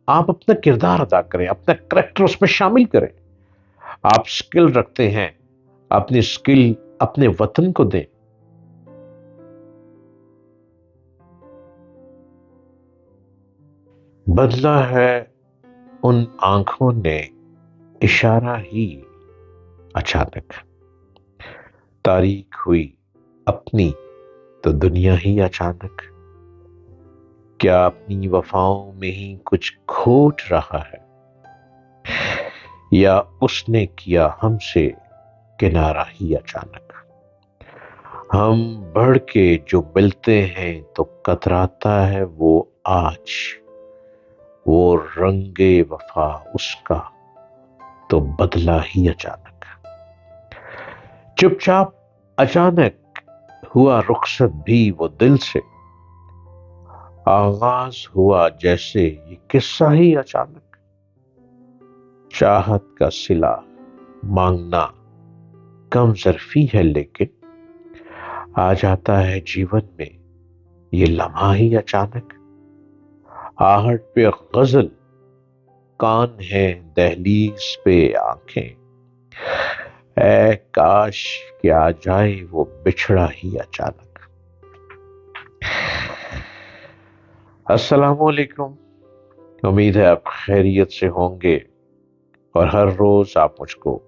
آپ اپنا کردار ادا کریں، اپنا کریکٹر اس میں شامل کریں۔ آپ سکل رکھتے ہیں، اپنی سکل اپنے وطن کو دیں۔ بدلا ہے ان آنکھوں نے اشارہ ہی اچانک، تاریخ ہوئی اپنی تو دنیا ہی اچانک، کیا اپنی وفاؤں میں ہی کچھ کھوٹ رہا ہے، یا اس نے کیا ہم سے کنارہ ہی اچانک؟ ہم بڑھ کے جو ملتے ہیں تو کتراتا ہے وہ آج، وہ رنگ وفا اس کا تو بدلا ہی اچانک، چپ چاپ اچانک ہوا رخصت بھی وہ دل سے، آغاز ہوا جیسے یہ قصہ ہی اچانک، چاہت کا صلہ مانگنا کم ظرفی ہے لیکن آ جاتا ہے جیون میں یہ لمحہ ہی اچانک، آہٹ پہ غزل، کان ہے دہلیز پہ آنکھیں، اے کاش کہ آ جائے وہ بچھڑا ہی اچانک۔ السلام علیکم، امید ہے آپ خیریت سے ہوں گے اور ہر روز آپ مجھ کو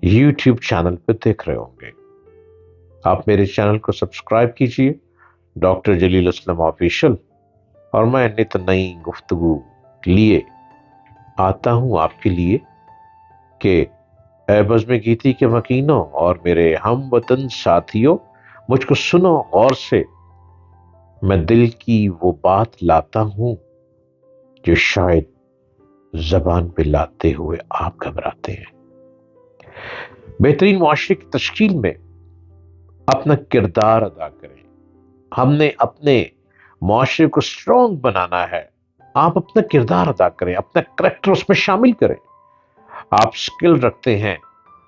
یوٹیوب چینل پہ دیکھ رہے ہوں گے۔ آپ میرے چینل کو سبسکرائب کیجئے، ڈاکٹر جلیل اسلم آفیشل، اور میں نت نئی گفتگو لیے آتا ہوں آپ کے لیے کہ اے بزم گیتی کے مکینوں اور میرے ہم وطن ساتھیوں، مجھ کو سنو غور سے، میں دل کی وہ بات لاتا ہوں جو شاید زبان پہ لاتے ہوئے آپ گھبراتے ہیں۔ بہترین معاشرے کی تشکیل میں اپنا کردار ادا کریں۔ ہم نے اپنے معاشرے کو اسٹرانگ بنانا ہے، آپ اپنا کردار ادا کریں، اپنا کریکٹر اس میں شامل کریں۔ آپ سکل رکھتے ہیں،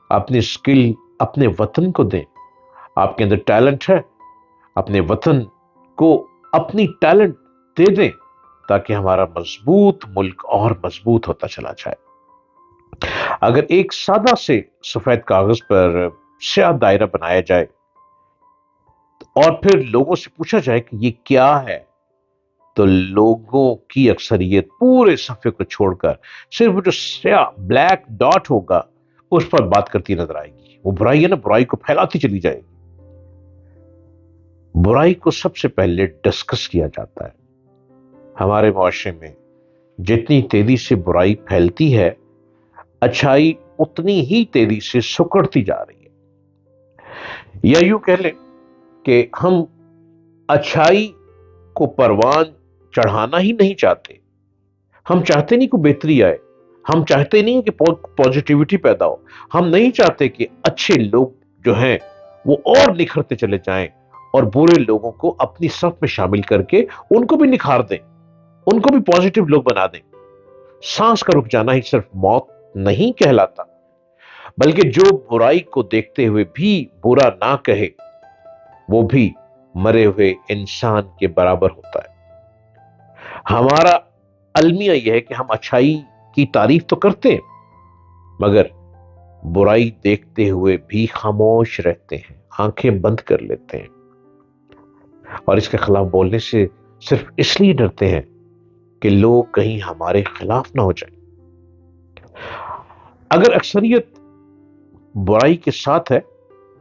اپنی سکل اپنے وطن کو دیں۔ آپ کے اندر ٹیلنٹ ہے، اپنے وطن کو اپنی ٹیلنٹ دے دیں تاکہ ہمارا مضبوط ملک اور مضبوط ہوتا چلا جائے۔ اگر ایک سادہ سے سفید کاغذ پر سیاہ دائرہ بنایا جائے اور پھر لوگوں سے پوچھا جائے کہ یہ کیا ہے، تو لوگوں کی اکثریت پورے صفحے کو چھوڑ کر صرف جو سیاہ بلیک ڈاٹ ہوگا اس پر بات کرتی نظر آئے گی۔ وہ برائی ہے نا، برائی کو پھیلاتی چلی جائے گی۔ برائی کو سب سے پہلے ڈسکس کیا جاتا ہے۔ ہمارے معاشرے میں جتنی تیزی سے برائی پھیلتی ہے، اچھائی اتنی ہی تیزی سے سکڑتی جا رہی ہے۔ یا یوں کہہ لیں کہ ہم اچھائی کو پروان چڑھانا ہی نہیں چاہتے۔ ہم چاہتے نہیں کہ بہتری آئے، ہم چاہتے نہیں کہ پازیٹیوٹی پیدا ہو، ہم نہیں چاہتے کہ اچھے لوگ جو ہیں وہ اور نکھرتے چلے جائیں اور برے لوگوں کو اپنی صف میں شامل کر کے ان کو بھی نکھار دیں، ان کو بھی پازیٹیو لوگ بنا دیں۔ سانس کا رک جانا ہی صرف موت نہیں کہلاتا، بلکہ جو برائی کو دیکھتے ہوئے بھی برا نہ کہے وہ بھی مرے ہوئے انسان کے برابر ہوتا ہے۔ ہمارا المیہ یہ ہے کہ ہم اچھائی کی تعریف تو کرتے ہیں مگر برائی دیکھتے ہوئے بھی خاموش رہتے ہیں، آنکھیں بند کر لیتے ہیں، اور اس کے خلاف بولنے سے صرف اس لیے ڈرتے ہیں کہ لوگ کہیں ہمارے خلاف نہ ہو جائیں۔ اگر اکثریت برائی کے ساتھ ہے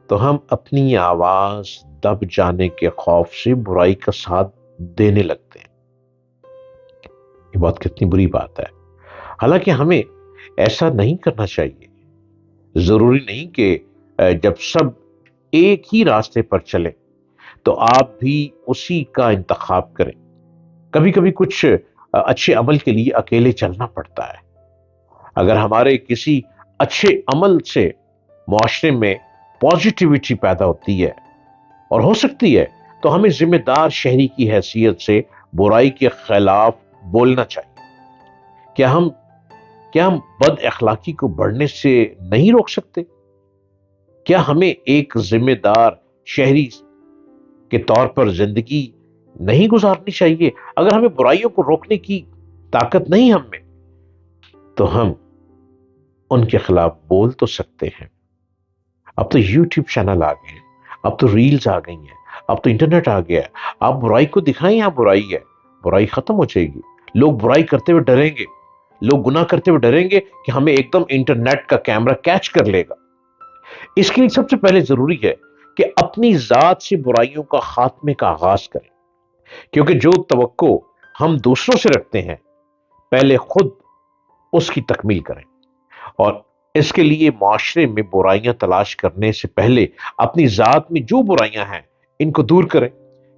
تو ہم اپنی آواز دب جانے کے خوف سے برائی کا ساتھ دینے لگتے ہیں۔ یہ بات کتنی بری بات ہے۔ حالانکہ ہمیں ایسا نہیں کرنا چاہیے۔ ضروری نہیں کہ جب سب ایک ہی راستے پر چلیں تو آپ بھی اسی کا انتخاب کریں۔ کبھی کبھی کچھ اچھے عمل کے لیے اکیلے چلنا پڑتا ہے۔ اگر ہمارے کسی اچھے عمل سے معاشرے میں پازیٹیوٹی پیدا ہوتی ہے اور ہو سکتی ہے تو ہمیں ذمہ دار شہری کی حیثیت سے برائی کے خلاف بولنا چاہیے۔ کیا ہم بد اخلاقی کو بڑھنے سے نہیں روک سکتے؟ کیا ہمیں ایک ذمہ دار شہری کے طور پر زندگی نہیں گزارنی چاہیے؟ اگر ہمیں برائیوں کو روکنے کی طاقت نہیں ہم میں، تو ہم ان کے خلاف بول تو سکتے ہیں۔ اب تو یوٹیوب چینل آ گئے ہیں، اب تو ریلز آ گئی ہیں، اب تو انٹرنیٹ آ گیا ہے۔ آپ برائی کو دکھائیں، یہاں برائی ہے، برائی ختم ہو جائے گی۔ لوگ برائی کرتے ہوئے ڈریں گے، لوگ گناہ کرتے ہوئے ڈریں گے کہ ہمیں ایک دم انٹرنیٹ کا کیمرہ کیچ کر لے گا۔ اس کے لیے سب سے پہلے ضروری ہے کہ اپنی ذات سے برائیوں کا خاتمے کا آغاز کریں، کیونکہ جو توقع ہم دوسروں سے رکھتے ہیں پہلے خود اس کی تکمیل کریں، اور اس کے لیے معاشرے میں برائیاں تلاش کرنے سے پہلے اپنی ذات میں جو برائیاں ہیں ان کو دور کریں،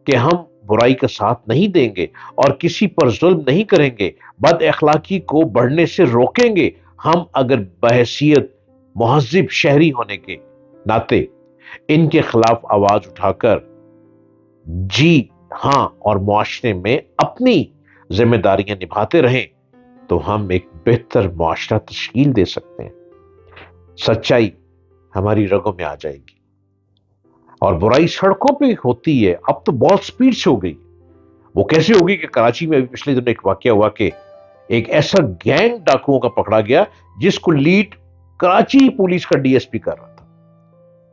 کہ ہم برائی کا ساتھ نہیں دیں گے اور کسی پر ظلم نہیں کریں گے، بد اخلاقی کو بڑھنے سے روکیں گے۔ ہم اگر بحیثیت مہذب شہری ہونے کے ناطے ان کے خلاف آواز اٹھا کر جی ہاں اور معاشرے میں اپنی ذمہ داریاں نبھاتے رہیں تو ہم ایک بہتر معاشرہ تشکیل دے سکتے ہیں۔ سچائی ہماری رگوں میں آ جائے گی، اور برائی سڑکوں پہ ہوتی ہے، اب تو بہت سپیڈ سے ہو گئی۔ وہ کیسے ہوگی کہ کراچی میں ابھی پچھلے دنوں ایک واقعہ ہوا کہ ایک ایسا گینگ ڈاکوؤں کا پکڑا گیا جس کو لیڈ کراچی پولیس کا ڈی ایس پی کر رہا تھا۔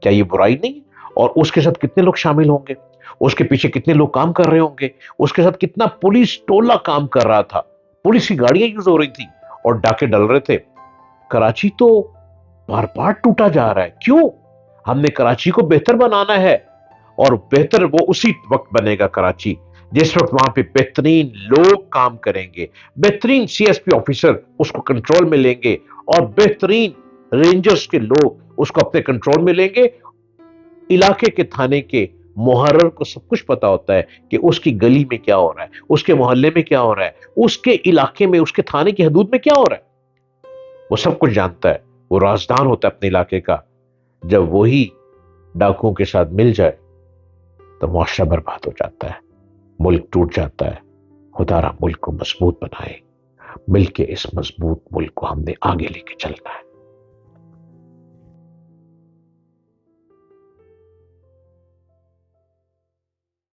کیا یہ برائی نہیں؟ اور اس کے ساتھ کتنے لوگ شامل ہوں گے، اس کے پیچھے کتنے لوگ کام کر رہے ہوں گے، اس کے ساتھ کتنا پولیس ٹولہ کام کر رہا تھا، پولیس کی گاڑیاں یوز ہو رہی تھی اور ڈاکے ڈل رہے تھے۔ کراچی تو بار بار ٹوٹا جا رہا ہے، کیوں؟ ہم نے کراچی کو بہتر بنانا ہے، اور بہتر وہ اسی وقت بنے گا کراچی جس وقت وہاں پہ بہترین لوگ کام کریں گے، بہترین سی ایس پی آفیسر اس کو کنٹرول میں لیں گے، اور بہترین رینجرز کے لوگ اس کو اپنے کنٹرول میں لیں گے۔ علاقے کے تھانے کے محرر کو سب کچھ پتا ہوتا ہے کہ اس کی گلی میں کیا ہو رہا ہے، اس کے محلے میں کیا ہو رہا ہے، اس کے علاقے میں، اس کے تھانے کی حدود میں کیا ہو رہا ہے، وہ سب کچھ جانتا ہے، وہ رازدار ہوتا ہے اپنے علاقے کا۔ جب وہی ڈاکوؤں کے ساتھ مل جائے تو معاشرہ برباد ہو جاتا ہے، ملک ٹوٹ جاتا ہے۔ خدا را ملک کو مضبوط بنائے، مل کے اس مضبوط ملک کو ہم نے آگے لے کے چلنا ہے۔